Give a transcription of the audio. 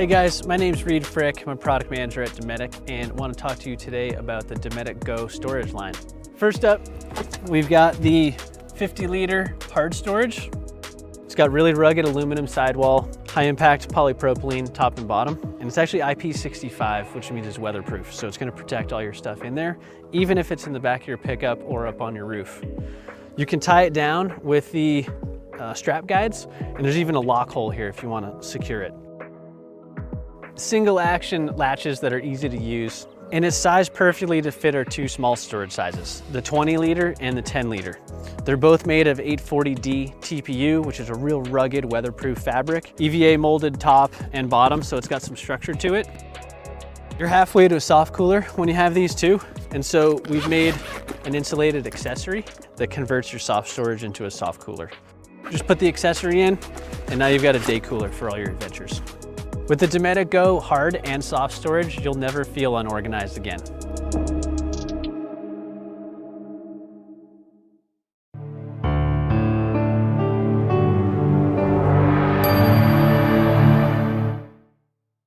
Hey guys, my name's Reed Frick. I'm a product manager at Dometic and want to talk to you today about the Dometic GO storage line. First up, we've got the 50-liter hard storage. It's got really rugged aluminum sidewall, high impact polypropylene top and bottom, and it's actually IP65, which means it's weatherproof. So it's going to protect all your stuff in there, even if it's in the back of your pickup or up on your roof. You can tie it down with the strap guides, and there's even a lock hole here if you want to secure it. Single action latches that are easy to use, and it's sized perfectly to fit our two small storage sizes, the 20-liter and the 10-liter. They're both made of 840D TPU, which is a real rugged weatherproof fabric, EVA molded top and bottom, so it's got some structure to it. You're halfway to a soft cooler when you have these two, and so we've made an insulated accessory that converts your soft storage into a soft cooler. Just put the accessory in, and now you've got a day cooler for all your adventures. With the Dometic GO hard and soft storage, you'll never feel unorganized again.